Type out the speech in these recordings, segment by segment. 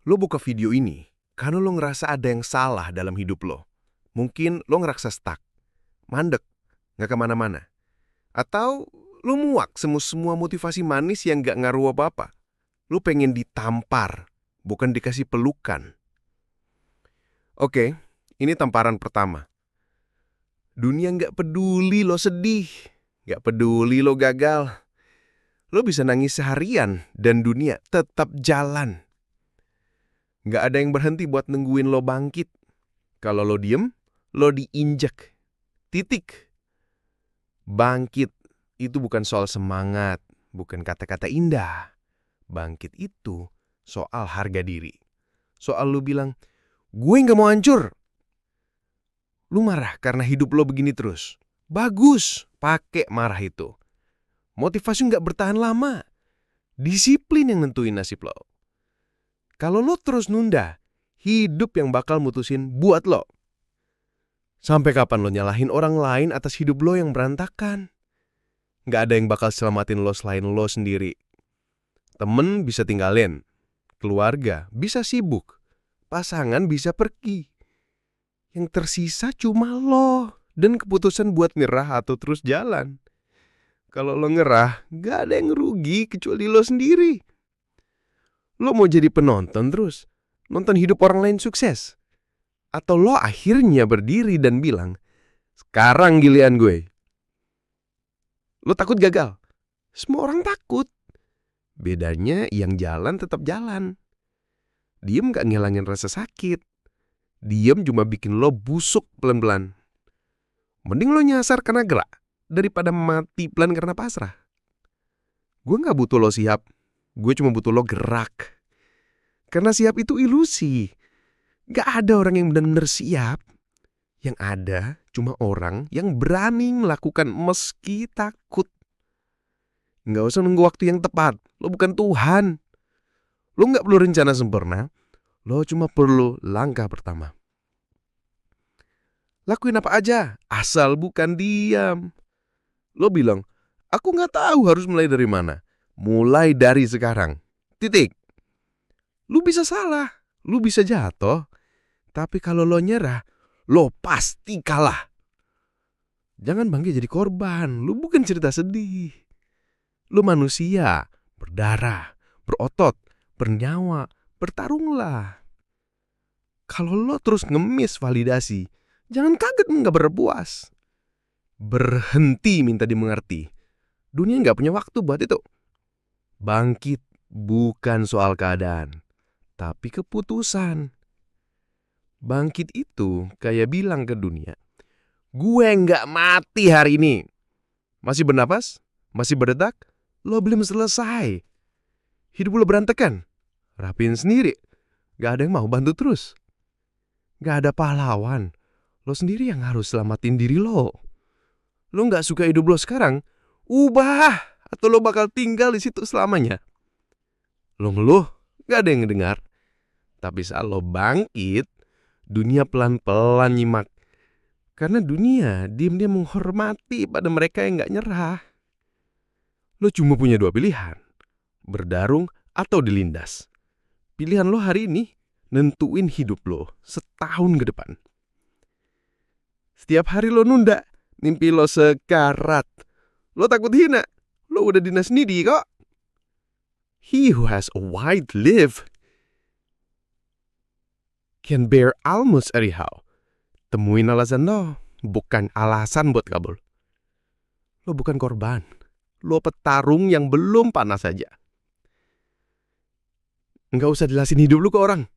Lo buka video ini karena lo ngerasa ada yang salah dalam hidup lo. Mungkin lo ngerasa stuck, mandek, nggak kemana-mana. Atau lo muak semua motivasi manis yang nggak ngaruh apa-apa. Lo pengen ditampar, bukan dikasih pelukan. Oke, ini tamparan pertama. Dunia nggak peduli lo sedih, nggak peduli lo gagal. Lo bisa nangis seharian dan dunia tetap jalan. Nggak ada yang berhenti buat nungguin lo bangkit. Kalau lo diem, lo diinjek. Titik. Bangkit itu bukan soal semangat, bukan kata-kata indah. Bangkit itu soal harga diri. Soal lo bilang, gue nggak mau hancur. Lo marah karena hidup lo begini terus. Bagus, pakai marah itu. Motivasi nggak bertahan lama. Disiplin yang nentuin nasib lo. Kalau lo terus nunda, hidup yang bakal mutusin buat lo. Sampai kapan lo nyalahin orang lain atas hidup lo yang berantakan? Gak ada yang bakal selamatin lo selain lo sendiri. Temen bisa tinggalin, keluarga bisa sibuk, pasangan bisa pergi. Yang tersisa cuma lo dan keputusan buat nyerah atau terus jalan. Kalau lo nyerah, gak ada yang rugi kecuali lo sendiri. Lo mau jadi penonton terus, nonton hidup orang lain sukses? Atau lo akhirnya berdiri dan bilang, sekarang giliran gue. Lo takut gagal? Semua orang takut. Bedanya yang jalan tetap jalan. Diem gak ngilangin rasa sakit. Diem cuma bikin lo busuk pelan-pelan. Mending lo nyasar karena gerak daripada mati pelan karena pasrah. Gue gak butuh lo siap. Gue cuma butuh lo gerak. Karena siap itu ilusi. Gak ada orang yang benar-benar siap. Yang ada cuma orang yang berani melakukan meski takut. Gak usah nunggu waktu yang tepat. Lo bukan Tuhan. Lo gak perlu rencana sempurna. Lo cuma perlu langkah pertama. Lakuin apa aja, asal bukan diam. Lo bilang, aku gak tahu harus mulai dari mana. Mulai dari sekarang. Titik. Lo bisa salah, lo bisa jatuh. Tapi kalau lo nyerah, lo pasti kalah. Jangan bangkit jadi korban. Lo bukan cerita sedih. Lo manusia, berdarah, berotot, bernyawa, bertarunglah. Kalau lo terus ngemis validasi, jangan kaget gak berpuas. Berhenti minta dimengerti. Dunia gak punya waktu buat itu. Bangkit bukan soal keadaan, tapi keputusan. Bangkit itu kayak bilang ke dunia, gue gak mati hari ini. Masih bernapas? Masih berdetak? Lo belum selesai. Hidup lo berantakan. Rapiin sendiri. Gak ada yang mau bantu terus. Gak ada pahlawan. Lo sendiri yang harus selamatin diri lo. Lo gak suka hidup lo sekarang? Ubah. Atau lo bakal tinggal di situ selamanya. Lo ngeluh, gak ada yang ngedengar. Tapi saat lo bangkit, dunia pelan-pelan nyimak. Karena dunia diam-diam menghormati pada mereka yang gak nyerah. Lo cuma punya dua pilihan. Berdarung atau dilindas. Pilihan lo hari ini nentuin hidup lo setahun ke depan. Setiap hari lo nunda, mimpi lo sekarat. Lo takut hina, lo udah dinas nidi kok. He who has a wide live can bear almost anyhow. Temuin alasan lo, bukan alasan buat kabur. Lo bukan korban. Lo petarung yang belum panas saja. Nggak usah jelasin hidup lo ke orang.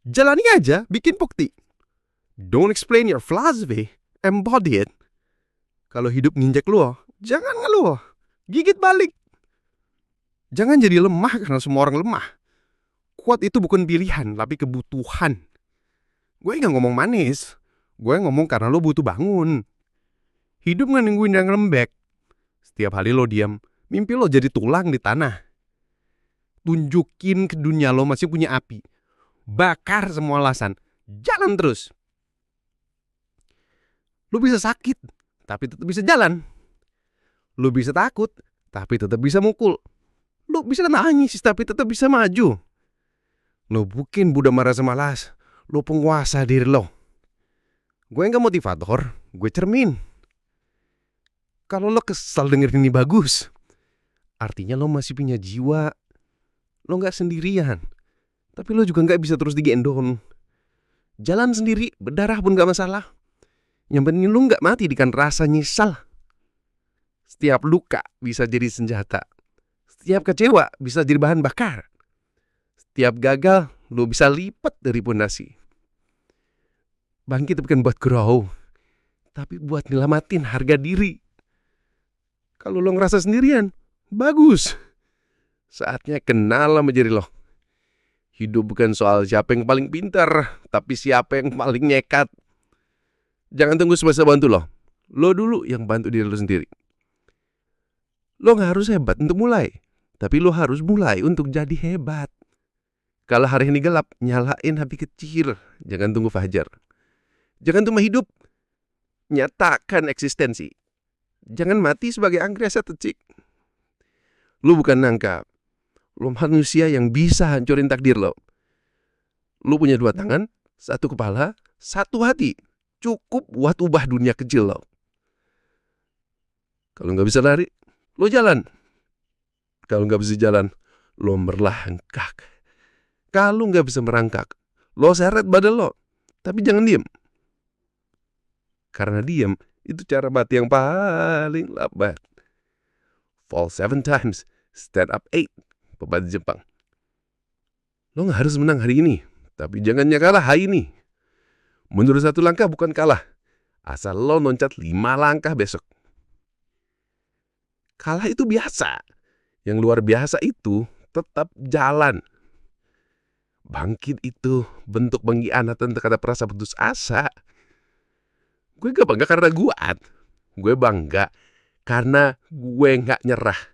Jalani aja, bikin bukti. Don't explain your philosophy, embody it. Kalau hidup nginjek lo, jangan ngeluh. Gigit balik. Jangan jadi lemah karena semua orang lemah. Kuat itu bukan pilihan, tapi kebutuhan. Gue nggak ngomong manis. Gue ngomong karena lo butuh bangun. Hidup nggak nungguin yang lembek. Setiap hari lo diam, mimpi lo jadi tulang di tanah. Tunjukin ke dunia lo masih punya api. Bakar semua alasan. Jalan terus. Lo bisa sakit, tapi tetap bisa jalan. Lo bisa takut, tapi tetap bisa mukul. Lo bisa nangis, tapi tetap bisa maju. Lo bukan budak marah malas. Lo penguasa diri lo. Gue nggak motivator, gue cermin. Kalau lo kesal denger ini bagus, artinya lo masih punya jiwa. Lo nggak sendirian. Tapi lo juga nggak bisa terus digendong. Jalan sendiri, berdarah pun nggak masalah. Yang penting lo nggak mati dengan rasa nyesal. Setiap luka bisa jadi senjata. Setiap kecewa bisa jadi bahan bakar. Setiap gagal, lo bisa lipat dari pondasi. Bangkit bukan buat grow, tapi buat nyelamatin harga diri. Kalau lo ngerasa sendirian, bagus. Saatnya kenal sama diri lo. Hidup bukan soal siapa yang paling pintar, tapi siapa yang paling nekat. Jangan tunggu semesta bantu lo. Lo dulu yang bantu diri lo sendiri. Lo gak harus hebat untuk mulai, tapi lo harus mulai untuk jadi hebat. Kalau hari ini gelap, nyalain api kecil. Jangan tunggu fajar. Jangan cuma hidup, nyatakan eksistensi. Jangan mati sebagai anggrek setetik. Lo bukan nangka. Lo manusia yang bisa hancurin takdir lo. Lo punya 2 tangan, 1 kepala, 1 hati. Cukup buat ubah dunia kecil lo. Kalau gak bisa lari, lo jalan. Kalau gak bisa jalan, lo merangkak. Kalau gak bisa merangkak, lo seret badan lo. Tapi jangan diem. Karena diem, itu cara mati yang paling lambat. Fall 7 times, stand up 8. Pepatah Jepang. Lo gak harus menang hari ini, tapi jangan kalah hari ini. Mundur 1 langkah bukan kalah, asal lo loncat 5 langkah besok. Kalah itu biasa. Yang luar biasa itu tetap jalan. Bangkit itu bentuk pengkhianatan terhadap rasa putus asa. Gue gak bangga karena kuat. Gue bangga karena gue gak nyerah.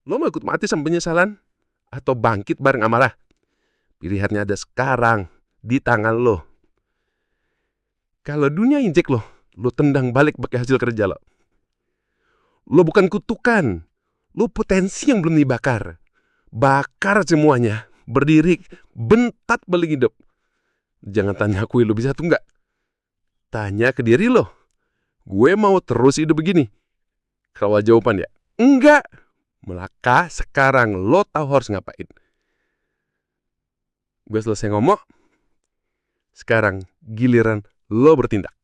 Lo mau ikut mati sama penyesalan? Atau bangkit bareng amarah? Pilihannya ada sekarang, di tangan lo. Kalau dunia injek lo tendang balik pakai hasil kerja lo. Lo bukan kutukan, lo potensi yang belum dibakar. Bakar semuanya, berdiri, bentat balik hidup. Jangan tanya aku lo bisa tuh enggak. Tanya ke diri lo, gue mau terus hidup begini? Kalau jawaban ya, enggak. Maka sekarang lo tahu harus ngapain. Gue selesai ngomong, sekarang giliran lo bertindak.